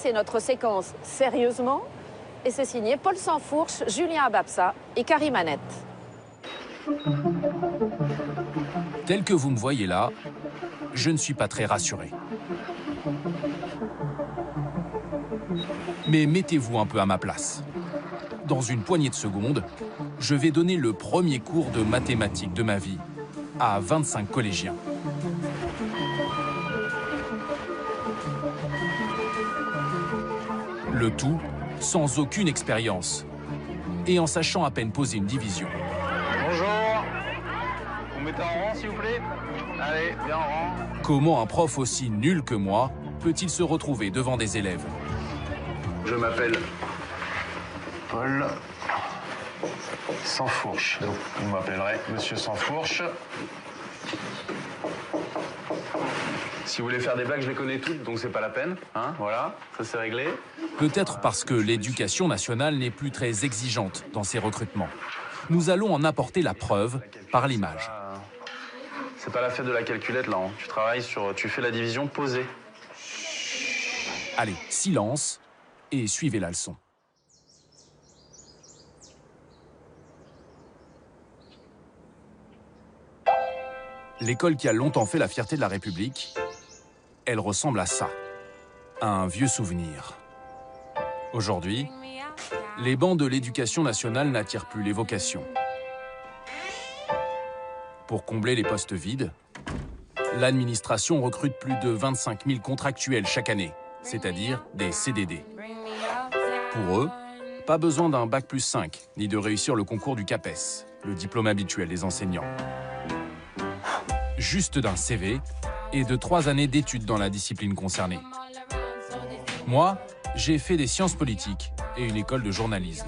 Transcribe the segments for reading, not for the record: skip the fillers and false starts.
c'est notre séquence Sérieusement. Et c'est signé Paul Sansfourche, Julien Ababsa et Karim Annette. Tel que vous me voyez là, je ne suis pas très rassuré. Mais mettez-vous un peu à ma place. Dans une poignée de secondes, je vais donner le premier cours de mathématiques de ma vie à 25 collégiens. Le tout sans aucune expérience et en sachant à peine poser une division. Bonjour. Vous mettez en rang, s'il vous plaît? Allez, bien en rang. Comment un prof aussi nul que moi peut-il se retrouver devant des élèves? Je m'appelle Paul Sansfourche. Donc, vous m'appellerez Monsieur Sansfourche. Si vous voulez faire des blagues, je les connais toutes, donc c'est pas la peine. Hein, voilà, ça c'est réglé. Peut-être parce que l'éducation nationale n'est plus très exigeante dans ses recrutements. Nous allons en apporter la preuve par l'image. C'est pas la fête de la calculette là. Hein. Tu fais la division posée. Allez, silence et suivez la leçon. L'école qui a longtemps fait la fierté de la République, elle ressemble à ça, un vieux souvenir. Aujourd'hui, les bancs de l'éducation nationale n'attirent plus les vocations. Pour combler les postes vides, l'administration recrute plus de 25 000 contractuels chaque année, c'est-à-dire des CDD. Pour eux, pas besoin d'un bac+5, ni de réussir le concours du CAPES, le diplôme habituel des enseignants. Juste d'un CV et de 3 années d'études dans la discipline concernée. Moi, j'ai fait des sciences politiques et une école de journalisme.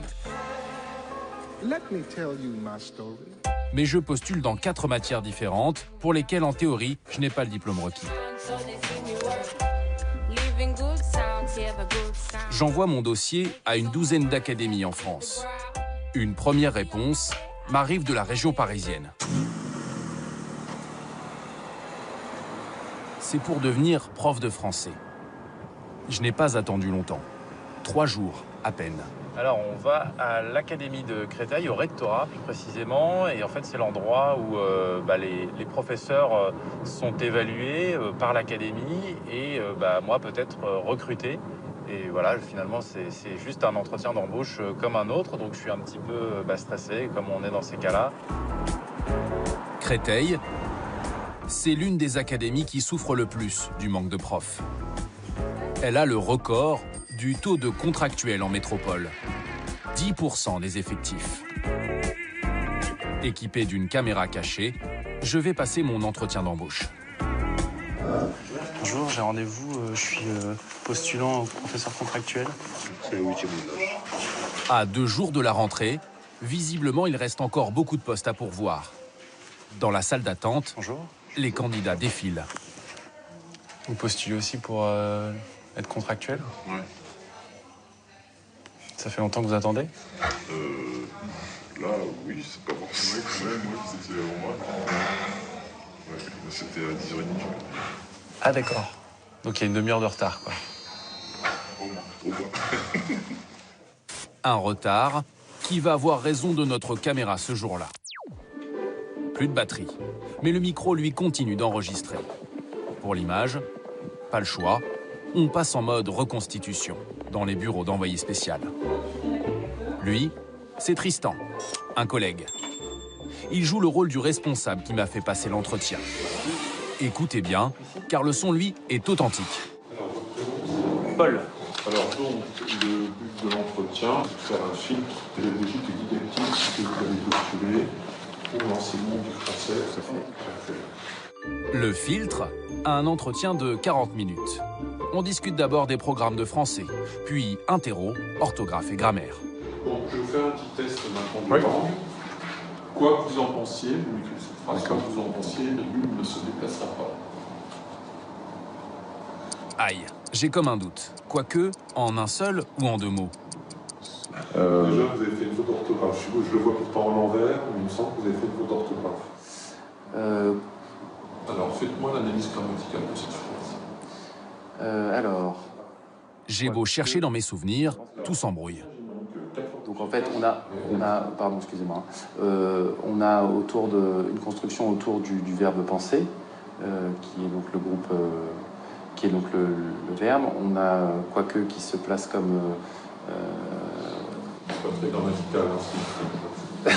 Mais je postule dans 4 matières différentes pour lesquelles, en théorie, je n'ai pas le diplôme requis. J'envoie mon dossier à une douzaine d'académies en France. Une première réponse m'arrive de la région parisienne. C'est pour devenir prof de français. Je n'ai pas attendu longtemps. 3 jours à peine. Alors on va à l'académie de Créteil, au rectorat plus précisément, et en fait c'est l'endroit où les professeurs sont évalués par l'académie et moi peut-être recruté. Et voilà, finalement c'est juste un entretien d'embauche comme un autre, donc je suis un petit peu stressé comme on est dans ces cas-là. Créteil, c'est l'une des académies qui souffre le plus du manque de profs. Elle a le record du taux de contractuels en métropole. 10% des effectifs. Équipé d'une caméra cachée, je vais passer mon entretien d'embauche. Bonjour, j'ai rendez-vous, je suis postulant au professeur contractuel. C'est le 8e étage. À 2 jours de la rentrée, visiblement il reste encore beaucoup de postes à pourvoir. Dans la salle d'attente, Bonjour. Les candidats défilent. Vous postulez aussi pour être contractuel? Ouais. Ça fait longtemps que vous attendez? Là, oui, c'est pas forcément quand même, moi, c'était avant moi. Ouais, c'était à 10h30. Ah d'accord. Donc il y a une demi-heure de retard, quoi. Au moins. Un retard qui va avoir raison de notre caméra ce jour-là. Plus de batterie, mais le micro, lui, continue d'enregistrer. Pour l'image, pas le choix, on passe en mode reconstitution, dans les bureaux d'envoyé spécial. Lui, c'est Tristan, un collègue. Il joue le rôle du responsable qui m'a fait passer l'entretien. Écoutez bien, car le son, lui, est authentique. Paul. Alors, donc, le but de l'entretien, c'est de faire un filtre pédagogique et didactique que vous avez postulé pour l'enseignement du français. Ça fait. Le filtre a un entretien de 40 minutes. On discute d'abord des programmes de français, puis interro, orthographe et grammaire. Bon, je vais vous faire un petit test maintenant de langue. Quoi que vous en pensiez, vous écrivez cette phrase, quoi que vous en pensiez, le nul ne se déplacera pas. Aïe, j'ai comme un doute. Quoique, en un seul ou en 2 mots. Déjà, vous avez fait une faute d'orthographe. Je le vois pourtant à l'envers, mais il me semble que vous avez fait une faute d'orthographe. Alors, faites-moi l'analyse grammaticale de cette phrase. Alors, J'ai beau chercher dans mes souvenirs, tout s'embrouille. Donc en fait, on a pardon, excusez-moi, on a une construction autour du verbe penser, qui est donc le groupe, qui est donc le verbe. On a quoique qui se place comme... Pas très grammatical, hein,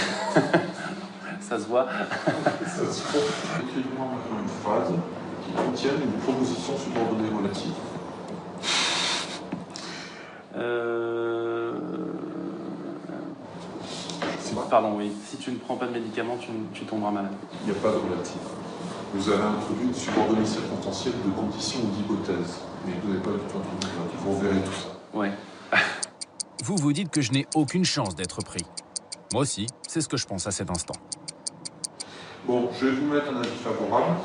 ça se voit. Ça se fait. Écrivez-moi maintenant une phrase qui contienne une proposition subordonnée relative. Pardon, oui. Si tu ne prends pas de médicaments, tu tomberas malade. Il n'y a pas de relatif. Vous avez introduit une subordonnée circonstancielle de conditions ou d'hypothèses. Mais vous n'avez pas du tout introduit de relatif. Vous verrez tout ça. Ouais. Vous vous dites que je n'ai aucune chance d'être pris. Moi aussi, c'est ce que je pense à cet instant. Bon, je vais vous mettre un avis favorable.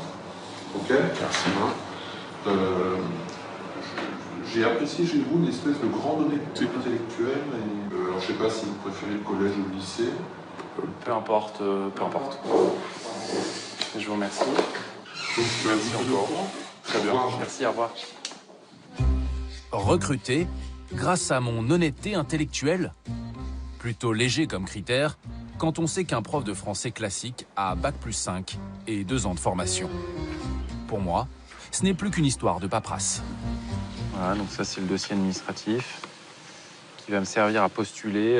Ok, merci. J'ai apprécié chez vous une espèce de grande honnêteté intellectuelle. Et, alors, je ne sais pas si vous préférez le collège ou le lycée. Peu importe, peu importe. Je vous remercie. Donc, Merci encore. Très bien. Merci, au revoir. Recruté grâce à mon honnêteté intellectuelle? Plutôt léger comme critère, quand on sait qu'un prof de français classique a Bac+5 et 2 ans de formation. Pour moi, ce n'est plus qu'une histoire de paperasse. Voilà, donc ça c'est le dossier administratif qui va me servir à postuler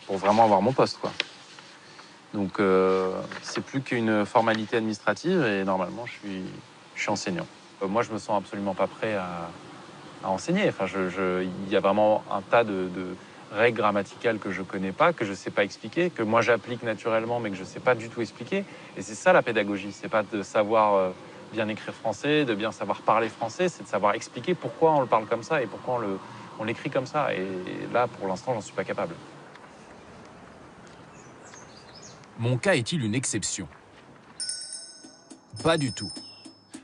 pour vraiment avoir mon poste, quoi. Donc c'est plus qu'une formalité administrative et normalement je suis enseignant. Moi je me sens absolument pas prêt à enseigner. Enfin, il y a vraiment un tas de règles grammaticales que je connais pas, que je sais pas expliquer, que moi j'applique naturellement mais que je sais pas du tout expliquer. Et c'est ça la pédagogie, c'est pas de savoir bien écrire français, de bien savoir parler français, c'est de savoir expliquer pourquoi on le parle comme ça et pourquoi on l'écrit comme ça. Et là, pour l'instant, j'en suis pas capable. Mon cas est-il une exception? Pas du tout.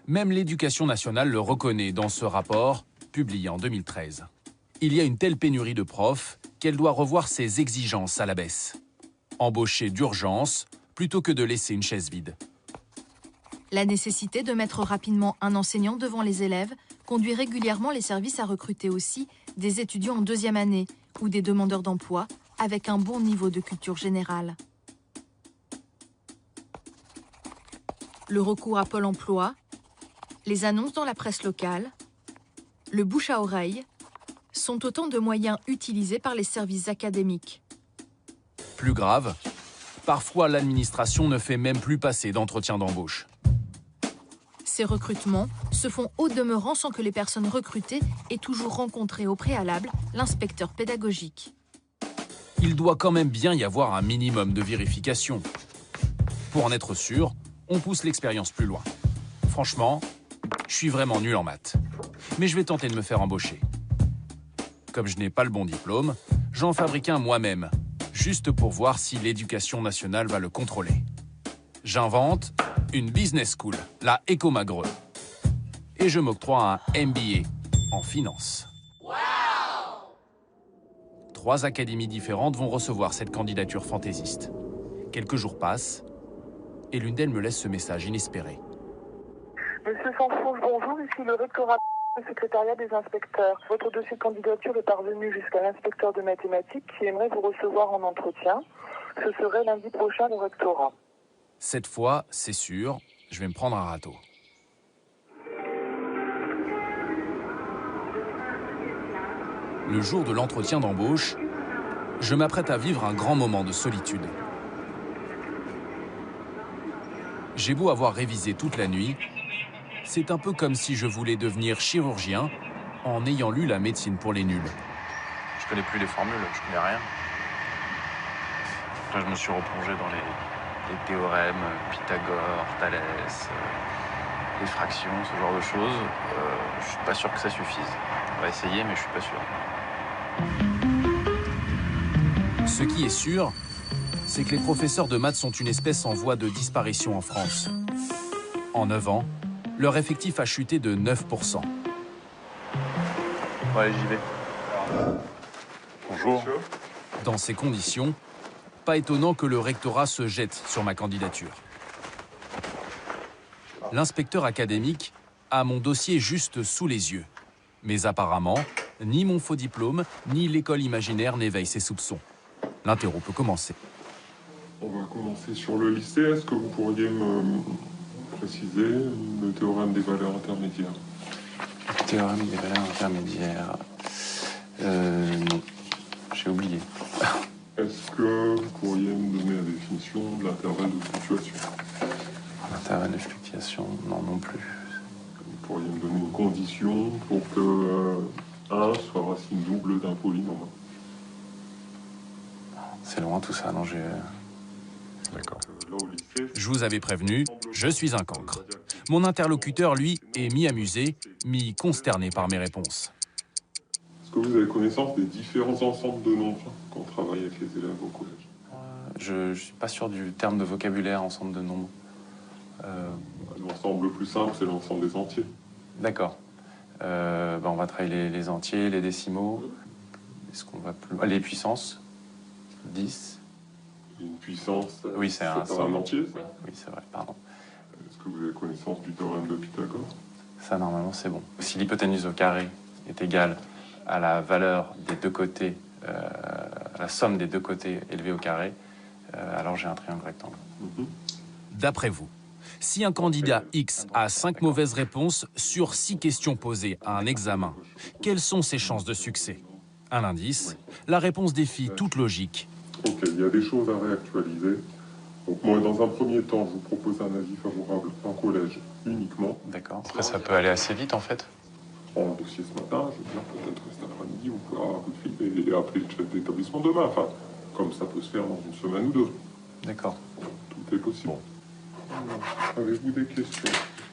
Même l'Éducation nationale le reconnaît dans ce rapport, publié en 2013. Il y a une telle pénurie de profs qu'elle doit revoir ses exigences à la baisse. Embaucher d'urgence plutôt que de laisser une chaise vide. La nécessité de mettre rapidement un enseignant devant les élèves conduit régulièrement les services à recruter aussi des étudiants en 2e année ou des demandeurs d'emploi avec un bon niveau de culture générale. Le recours à Pôle emploi, les annonces dans la presse locale, le bouche à oreille sont autant de moyens utilisés par les services académiques. Plus grave, parfois l'administration ne fait même plus passer d'entretien d'embauche. Ces recrutements se font au demeurant sans que les personnes recrutées aient toujours rencontré au préalable l'inspecteur pédagogique. Il doit quand même bien y avoir un minimum de vérification. Pour en être sûr, on pousse l'expérience plus loin. Franchement, je suis vraiment nul en maths. Mais je vais tenter de me faire embaucher. Comme je n'ai pas le bon diplôme, j'en fabrique un moi-même, juste pour voir si l'Éducation nationale va le contrôler. J'invente une business school, la Écomagreux. Et je m'octroie un MBA en finance. Wow! 3 académies différentes vont recevoir cette candidature fantaisiste. Quelques jours passent, et l'une d'elles me laisse ce message inespéré. Monsieur Sanfourche, bonjour, ici le rectorat du secrétariat des inspecteurs. Votre dossier de candidature est parvenu jusqu'à l'inspecteur de mathématiques qui aimerait vous recevoir en entretien. Ce serait lundi prochain au rectorat. Cette fois, c'est sûr, je vais me prendre un râteau. Le jour de l'entretien d'embauche, je m'apprête à vivre un grand moment de solitude. J'ai beau avoir révisé toute la nuit, c'est un peu comme si je voulais devenir chirurgien en ayant lu la médecine pour les nuls. Je connais plus les formules, je connais rien. Là, je me suis replongé dans les théorèmes, Pythagore, Thalès, les fractions, ce genre de choses. Je suis pas sûr que ça suffise. On va essayer, mais je suis pas sûr. Ce qui est sûr, c'est que les professeurs de maths sont une espèce en voie de disparition en France. En 9 ans, leur effectif a chuté de 9%. Bon, allez, j'y vais. Bonjour. Dans ces conditions, pas étonnant que le rectorat se jette sur ma candidature. L'inspecteur académique a mon dossier juste sous les yeux. Mais apparemment, ni mon faux diplôme, ni l'école imaginaire n'éveillent ses soupçons. L'interro peut commencer. On va commencer sur le lycée. Est-ce que vous pourriez me préciser le théorème des valeurs intermédiaires? Le théorème des valeurs intermédiaires. Non, j'ai oublié. Est-ce que vous pourriez me donner la définition de l'intervalle de fluctuation? L'intervalle de fluctuation, non plus. Vous pourriez me donner une condition pour que 1 soit racine double d'un polynôme? C'est loin tout ça, non, j'ai... D'accord. Là, au lycée, Je vous avais prévenu, je suis un cancre. Mon interlocuteur, lui, est mi-amusé, mi-consterné par mes réponses. est-ce que vous avez connaissance des différents ensembles de nombres quand on travaille avec les élèves au collège? Je suis pas sûr du terme de vocabulaire, ensemble de nombres. L'ensemble le plus simple, c'est l'ensemble des entiers. D'accord. On va travailler les entiers, les décimaux. Est-ce qu'on va plus... les puissances. 10. Une puissance, Oui, c'est un somme. entier, ça? Oui, c'est vrai, pardon. Est-ce que vous avez connaissance du théorème de Pythagore? Ça, normalement, c'est bon. Si l'hypoténuse au carré est égale à la valeur des deux côtés, à la somme des deux côtés élevés au carré, alors j'ai un triangle rectangle. D'après vous, si un candidat X a 5 mauvaises réponses sur 6 questions posées à un examen, quelles sont ses chances de succès? Un indice, la réponse défie toute logique. Ok, il y a des choses à réactualiser. Donc moi, dans un premier temps, je vous propose un avis favorable en collège uniquement. D'accord. Après, ça peut aller assez vite, en fait. Je prends le dossier ce matin, je veux dire, peut-être cet après-midi, vous pouvez avoir un coup de fil et appeler le chef d'établissement demain. Enfin, comme ça peut se faire dans une semaine ou deux. D'accord. Tout est possible. Avez-vous des questions?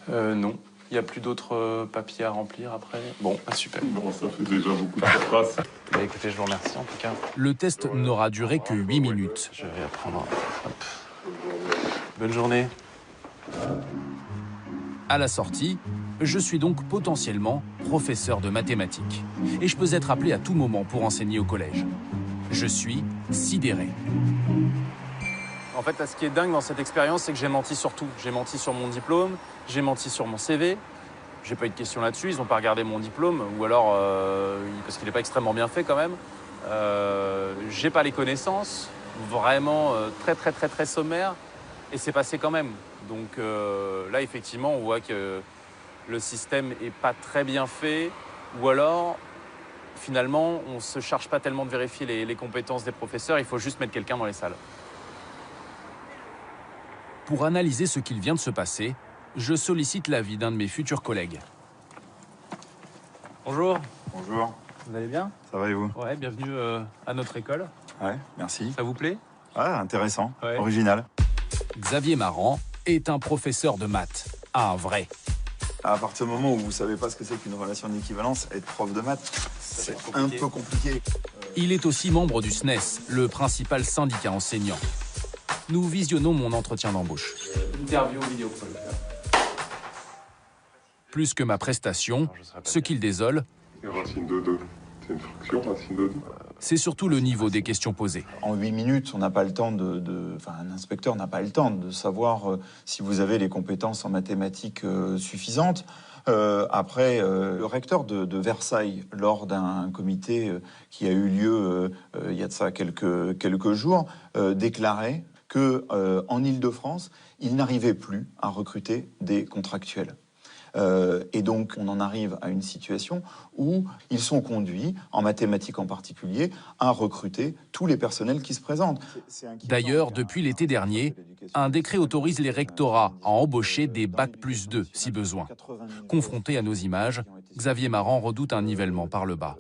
Non. Il n'y a plus d'autres papiers à remplir après? Bon, super. Bon, ça fait déjà beaucoup de paperasse. Écoutez, je vous remercie en tout cas. Le test n'aura duré que 8 minutes. Je vais apprendre. Hop. Bonne journée. À la sortie, je suis donc potentiellement professeur de mathématiques. Et je peux être appelé à tout moment pour enseigner au collège. Je suis sidéré. En fait, là, ce qui est dingue dans cette expérience, c'est que j'ai menti sur tout. J'ai menti sur mon diplôme, j'ai menti sur mon CV. J'ai pas eu de questions là-dessus, ils n'ont pas regardé mon diplôme, ou alors, parce qu'il n'est pas extrêmement bien fait quand même. J'ai pas les connaissances, vraiment très sommaire, et c'est passé quand même. Donc là, effectivement, on voit que le système est pas très bien fait, ou alors, finalement, on se charge pas tellement de vérifier les compétences des professeurs, il faut juste mettre quelqu'un dans les salles. Pour analyser ce qu'il vient de se passer, je sollicite l'avis d'un de mes futurs collègues. Bonjour. Bonjour. Vous allez bien? Ça va et vous? Ouais, bienvenue à notre école. Ouais, merci. Ça vous plaît? Ah, intéressant, Ouais. original. Xavier Marant est un professeur de maths, un vrai. À partir du moment où vous savez pas ce que c'est qu'une relation d'équivalence, être prof de maths, c'est un peu compliqué. Il est aussi membre du SNES, le principal syndicat enseignant. Nous visionnons mon entretien d'embauche. Interview vidéo. Plus que ma prestation, ce qu'il désole, Et racine de 2, c'est une fraction, racine de 2. c'est surtout le niveau des questions posées. En 8 minutes, on n'a pas le temps Enfin, un inspecteur n'a pas le temps de savoir si vous avez les compétences en mathématiques suffisantes. Après, le recteur de Versailles, lors d'un comité qui a eu lieu il y a de ça quelques jours, déclarait que en Île-de-France, il n'arrivait plus à recruter des contractuels. Et donc, on en arrive à une situation où ils sont conduits, en mathématiques en particulier, à recruter tous les personnels qui se présentent. D'ailleurs, depuis l'été dernier, un décret autorise les rectorats à embaucher des Bac+2 si besoin. Confronté à nos images, Xavier Marant redoute un nivellement par le bas.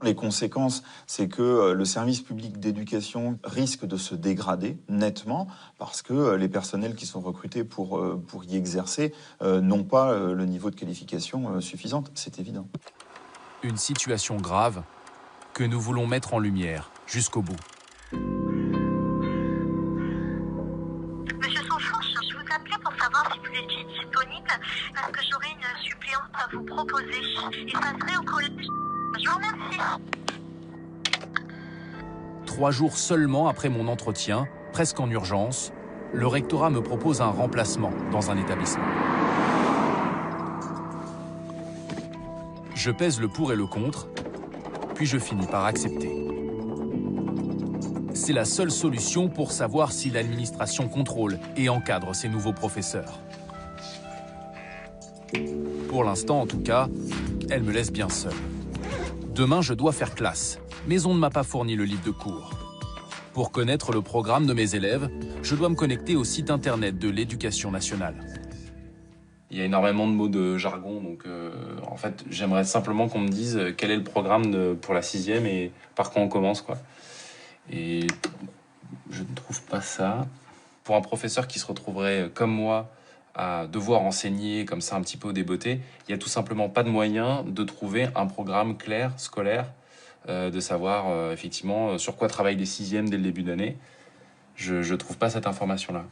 Les conséquences, c'est que le service public d'éducation risque de se dégrader nettement parce que les personnels qui sont recrutés pour y exercer n'ont pas le niveau de qualification suffisante, c'est évident. Une situation grave que nous voulons mettre en lumière jusqu'au bout. Monsieur Sanfourche, je vous appelais pour savoir si vous étiez disponible parce que j'aurais une suppléante à vous proposer. Et ça serait au collège. Je vous remercie. 3 jours seulement après mon entretien, presque en urgence, le rectorat me propose un remplacement dans un établissement. Je pèse le pour et le contre, puis je finis par accepter. C'est la seule solution pour savoir si l'administration contrôle et encadre ces nouveaux professeurs. Pour l'instant, en tout cas, elle me laisse bien seul. Demain, je dois faire classe, mais on ne m'a pas fourni le livre de cours. Pour connaître le programme de mes élèves, je dois me connecter au site internet de l'Éducation nationale. Il y a énormément de mots de jargon, donc en fait, j'aimerais simplement qu'on me dise quel est le programme pour la 6e et par quoi on commence, quoi. Et je ne trouve pas ça. Pour un professeur qui se retrouverait comme moi à devoir enseigner comme ça un petit peu au débeauté, il n'y a tout simplement pas de moyen de trouver un programme clair, scolaire, de savoir effectivement sur quoi travaillent les 6e dès le début d'année. Je ne trouve pas cette information-là.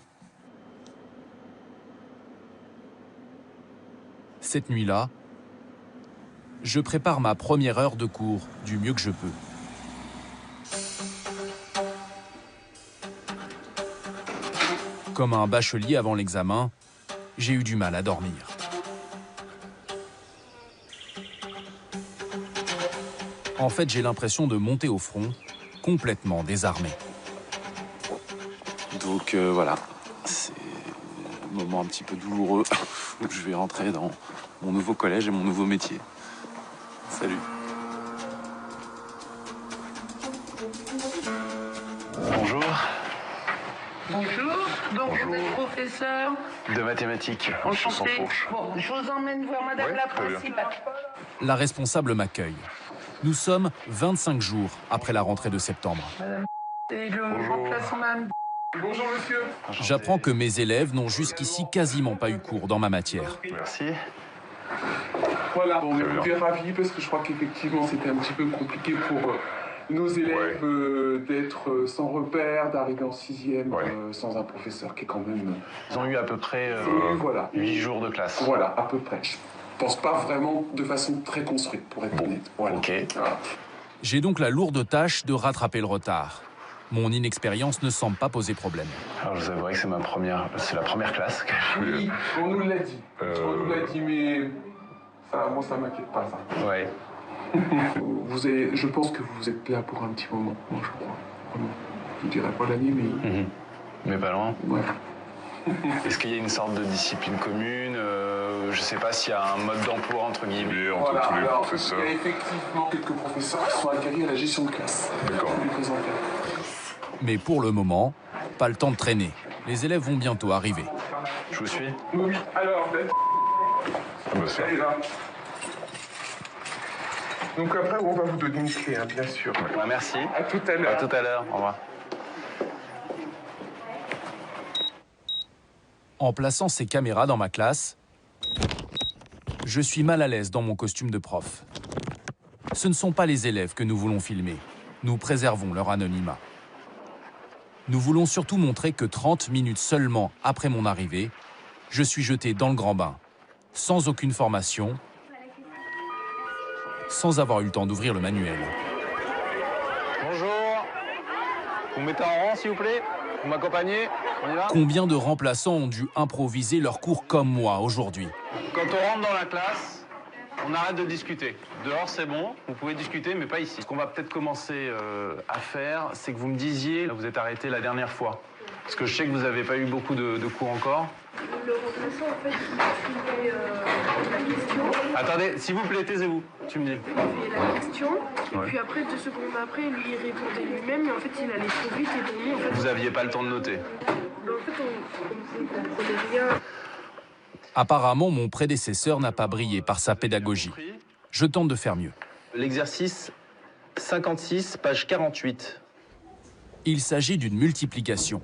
Cette nuit-là, je prépare ma première heure de cours du mieux que je peux. Comme un bachelier avant l'examen, j'ai eu du mal à dormir. En fait, j'ai l'impression de monter au front, complètement désarmé. Donc voilà, c'est un moment un petit peu douloureux où je vais rentrer dans mon nouveau collège et mon nouveau métier. Salut. Bonjour. Bonjour, donc vous êtes professeur De mathématiques. Enchanté. Bon, je vous emmène voir madame la principale. La responsable m'accueille. Nous sommes 25 jours après la rentrée de septembre. Madame, et le remplaçant madame. Bonjour monsieur. J'apprends que mes élèves n'ont jusqu'ici quasiment pas eu cours dans ma matière. Merci. Voilà, on est bien ravis parce que je crois qu'effectivement c'était un petit peu compliqué pour nos élèves d'être sans repère, d'arriver en 6e sans un professeur qui est quand même... Ils ont eu à peu près 8 jours de classe. Voilà, à peu près. Je pense pas vraiment de façon très construite, pour être honnête. Voilà. Ok. Voilà. J'ai donc la lourde tâche de rattraper le retard. Mon inexpérience ne semble pas poser problème. Alors je vous avouerai que c'est la première classe que j'ai. Oui, on nous l'a dit. On nous l'a dit, mais ça, moi ça m'inquiète pas ça. Ouais. Je pense que vous êtes là pour un petit moment, moi je crois. Vraiment. Je ne dirais pas l'année, mais... Mais pas loin. Ouais. Est-ce qu'il y a une sorte de discipline commune Je sais pas s'il y a un mode d'emploi entre guillemets entre tous les professeurs. Il y a effectivement quelques professeurs qui sont acquis à la gestion de classe. D'accord. Mais pour le moment, pas le temps de traîner. Les élèves vont bientôt arriver. Je vous suis. Oui, alors, ça est là. Donc après, on va vous donner une clé, hein, bien sûr. Merci. À tout à l'heure. À tout à l'heure. Au revoir. En plaçant ces caméras dans ma classe, je suis mal à l'aise dans mon costume de prof. Ce ne sont pas les élèves que nous voulons filmer. Nous préservons leur anonymat. Nous voulons surtout montrer que 30 minutes seulement après mon arrivée, je suis jeté dans le grand bain, sans aucune formation, sans avoir eu le temps d'ouvrir le manuel. Bonjour. Vous mettez en rang, s'il vous plaît? Vous m'accompagnez? On y va? Combien de remplaçants ont dû improviser leur cours comme moi aujourd'hui? Quand on rentre dans la classe, on arrête de discuter. Dehors, c'est bon, vous pouvez discuter, mais pas ici. Ce qu'on va peut-être commencer à faire, c'est que vous me disiez, vous êtes arrêté la dernière fois. Parce que je sais que vous n'avez pas eu beaucoup de cours encore. Le remplaçant, en fait, il fait la question. Attendez, s'il vous plaît, taisez-vous, tu me dis. Il fait la question, et puis après, 2 secondes après, lui, il répondait lui-même, mais en fait, il allait trop vite, et pour nous, en fait... Vous n'aviez pas le temps de noter. Mais en fait, on ne comprenait rien. Apparemment, mon prédécesseur n'a pas brillé par sa pédagogie. Je tente de faire mieux. L'exercice 56, page 48. Il s'agit d'une multiplication.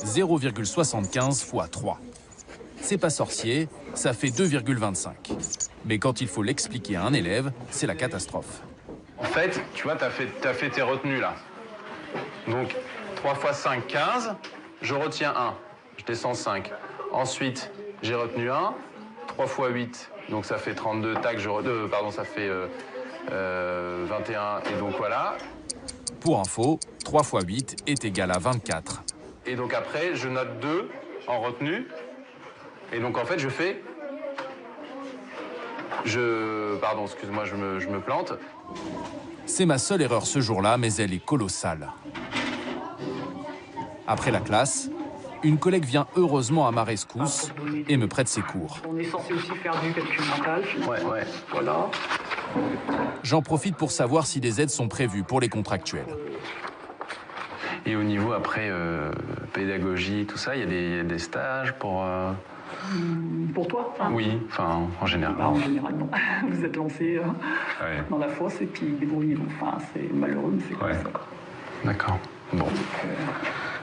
0,75 fois 3. C'est pas sorcier, ça fait 2,25. Mais quand il faut l'expliquer à un élève, c'est la catastrophe. En fait, tu vois, t'as fait tes retenues là. Donc, 3 fois 5, 15. Je retiens 1. Je descends 5. Ensuite, j'ai retenu 1. 3 fois 8, donc ça fait 32. Tac, ça fait 21. Et donc voilà. Pour info, 3 fois 8 est égal à 24. Et donc après, je note 2 en retenue. Et donc en fait, je fais Pardon, excuse-moi, je me plante. C'est ma seule erreur ce jour-là, mais elle est colossale. Après la classe, une collègue vient heureusement à ma rescousse et me prête ses cours. On est censé aussi faire du calcul mental. Ouais. Voilà. J'en profite pour savoir si des aides sont prévues pour les contractuels. Et au niveau, après, pédagogie, tout ça, il y a des stages pour... Pour toi Oui, enfin, en général. En général, non. Vous êtes lancé dans la fosse et puis débrouillez-vous. Enfin, c'est malheureux, mais c'est comme ça. D'accord. Bon. Donc,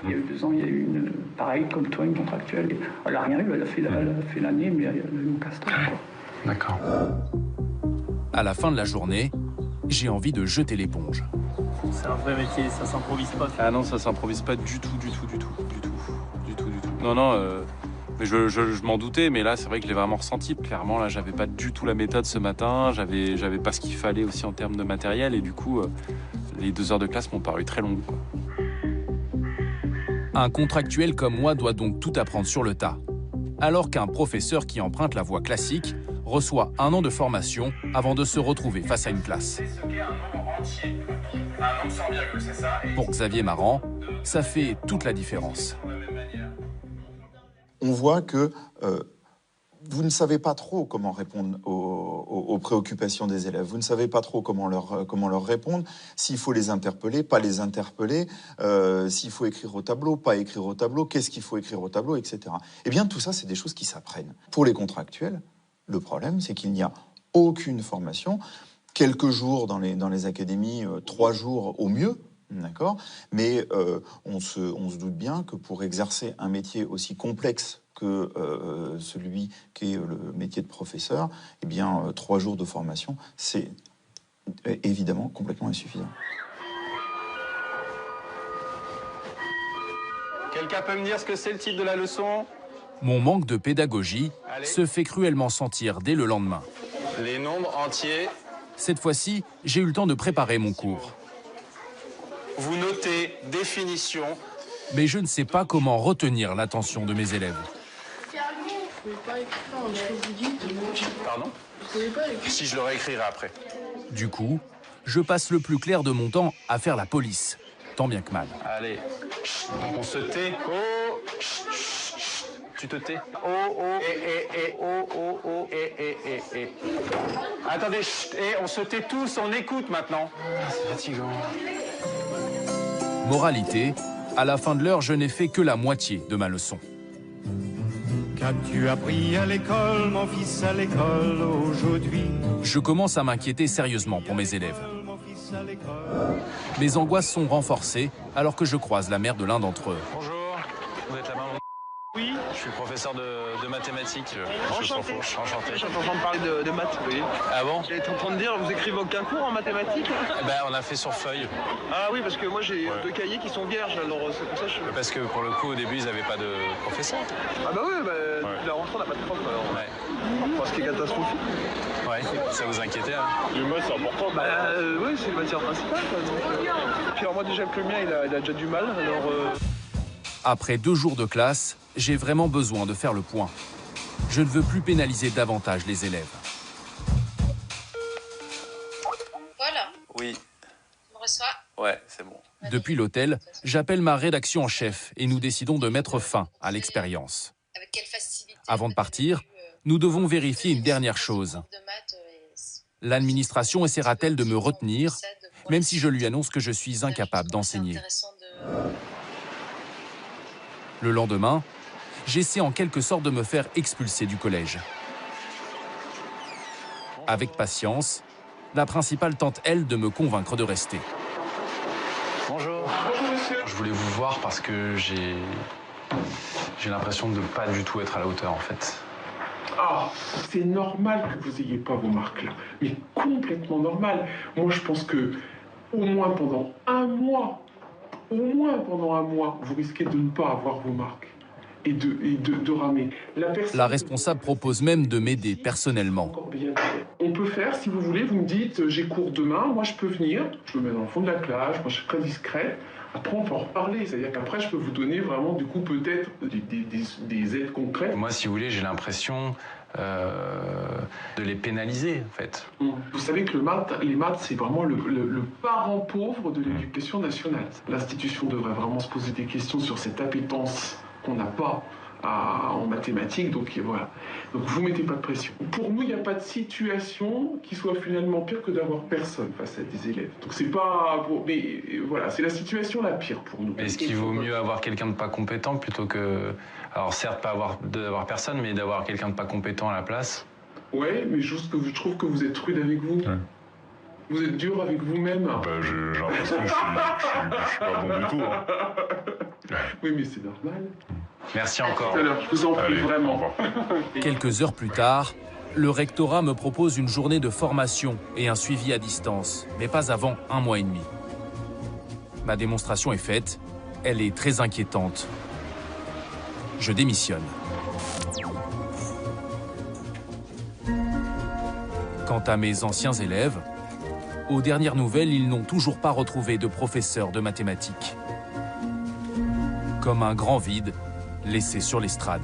il y a eu 2 ans, il y a eu pareil, comme toi, une contractuelle. Elle n'a rien eu, elle a fait l'année, mais elle a eu mon castor. D'accord. À la fin de la journée, j'ai envie de jeter l'éponge. C'est un vrai métier, ça s'improvise pas. Ah non, ça s'improvise pas du tout. Non, mais je m'en doutais, mais là, c'est vrai que je l'ai vraiment ressenti. Clairement, là, j'avais pas du tout la méthode ce matin, j'avais pas ce qu'il fallait aussi en termes de matériel, et du coup, les 2 heures de classe m'ont paru très longues, quoi. Un contractuel comme moi doit donc tout apprendre sur le tas, alors qu'un professeur qui emprunte la voie classique reçoit 1 an de formation avant de se retrouver face à une classe. Pour Xavier Marant, ça fait toute la différence. On voit que vous ne savez pas trop comment répondre aux préoccupations des élèves. Vous ne savez pas trop comment leur répondre, s'il faut les interpeller, pas les interpeller, s'il faut écrire au tableau, pas écrire au tableau, qu'est-ce qu'il faut écrire au tableau, etc. Eh bien, tout ça, c'est des choses qui s'apprennent. Pour les contractuels, le problème, c'est qu'il n'y a aucune formation. Quelques jours dans les académies, 3 jours au mieux, d'accord. Mais on se doute bien que pour exercer un métier aussi complexe que celui qui est le métier de professeur, eh bien, 3 jours de formation, c'est évidemment complètement insuffisant. Quelqu'un peut me dire ce que c'est le titre de la leçon ? Mon manque de pédagogie se fait cruellement sentir dès le lendemain. Les nombres entiers. Cette fois-ci, j'ai eu le temps de préparer mon cours. Vous notez définition. Mais je ne sais pas comment retenir l'attention de mes élèves. Vous pouvez pas écrire ce que vous dites. Pardon ? Vous pouvez pas écrire. Si je le réécrirai après. Du coup, je passe le plus clair de mon temps à faire la police, tant bien que mal. Allez, on se tait. Oh, tu te tais. Oh, et. Attendez, on se tait tous, on écoute maintenant. C'est fatigant. Moralité, à la fin de l'heure, je n'ai fait que la moitié de ma leçon. Qu'as-tu appris à l'école, mon fils, à l'école aujourd'hui? Je commence à m'inquiéter sérieusement pour mes élèves. Mes angoisses sont renforcées alors que je croise la mère de l'un d'entre eux. Bonjour, vous êtes la maman? Oui. Je suis professeur de mathématiques. Enchanté. Enchanté. J'étais en train de parler de maths, oui. Ah bon? J'étais en train de dire, vous écrivez aucun cours en mathématiques? On a fait sur feuille. Ah oui, parce que moi j'ai 2 cahiers qui sont vierges, alors c'est pour ça que je... Parce que pour le coup, au début, ils n'avaient pas de professeur. Ah bah oui, depuis la rentrée, on n'a pas de prof, alors. Ouais. Parce ce qui est catastrophique. Ouais, ça vous inquiétait, hein? Les maths, c'est important. Oui, c'est une matière principale, quoi. Donc, Puis alors moi déjà que le mien, il a déjà du mal, alors... Après 2 jours de classe, j'ai vraiment besoin de faire le point. Je ne veux plus pénaliser davantage les élèves. Voilà. Oui. On reçoit. Ouais, c'est bon. Depuis l'hôtel, j'appelle ma rédaction en chef et nous décidons de mettre fin à l'expérience. Avant de partir, nous devons vérifier une dernière chose. L'administration essaiera-t-elle de me retenir, même si je lui annonce que je suis incapable d'enseigner? Le lendemain, j'essaie en quelque sorte de me faire expulser du collège. Avec patience, la principale tente, elle, de me convaincre de rester. Bonjour. Bonjour, monsieur. Je voulais vous voir parce que j'ai l'impression de ne pas du tout être à la hauteur, en fait. Ah, c'est normal que vous n'ayez pas vos marques là, mais complètement normal. Moi, je pense que au moins pendant un mois, vous risquez de ne pas avoir vos marques et de ramer. La responsable propose même de m'aider personnellement. On peut faire, si vous voulez, vous me dites j'ai cours demain, moi je peux venir, je me mets dans le fond de la classe, moi je suis très discrète. Après, on peut en reparler, c'est-à-dire qu'après, je peux vous donner vraiment, du coup, peut-être des aides concrètes. Moi, si vous voulez, j'ai l'impression de les pénaliser, en fait. Vous savez que les maths, c'est vraiment le parent pauvre de l'éducation nationale. L'institution devrait vraiment se poser des questions sur cette appétence qu'on n'a pas en mathématiques, donc voilà. Donc vous mettez pas de pression. Pour nous, il n'y a pas de situation qui soit finalement pire que d'avoir personne face à des élèves. Donc c'est pas... Mais voilà, c'est la situation la pire pour nous. Est-ce qu'il vaut mieux avoir quelqu'un de pas compétent plutôt que... Alors certes, pas d'avoir personne, mais d'avoir quelqu'un de pas compétent à la place? Ouais, mais juste que je trouve que vous êtes rude avec vous. Ouais. Vous êtes dur avec vous-même. J'ai l'impression que je suis pas bon du tout. Hein. Oui, mais c'est normal. Merci encore. Tout à l'heure, je vous en prie, vraiment. Quelques heures plus tard, le rectorat me propose une journée de formation et un suivi à distance, mais pas avant 1 mois et demi. Ma démonstration est faite, elle est très inquiétante. Je démissionne. Quant à mes anciens élèves, aux dernières nouvelles, ils n'ont toujours pas retrouvé de professeur de mathématiques. Comme un grand vide laissé sur l'estrade.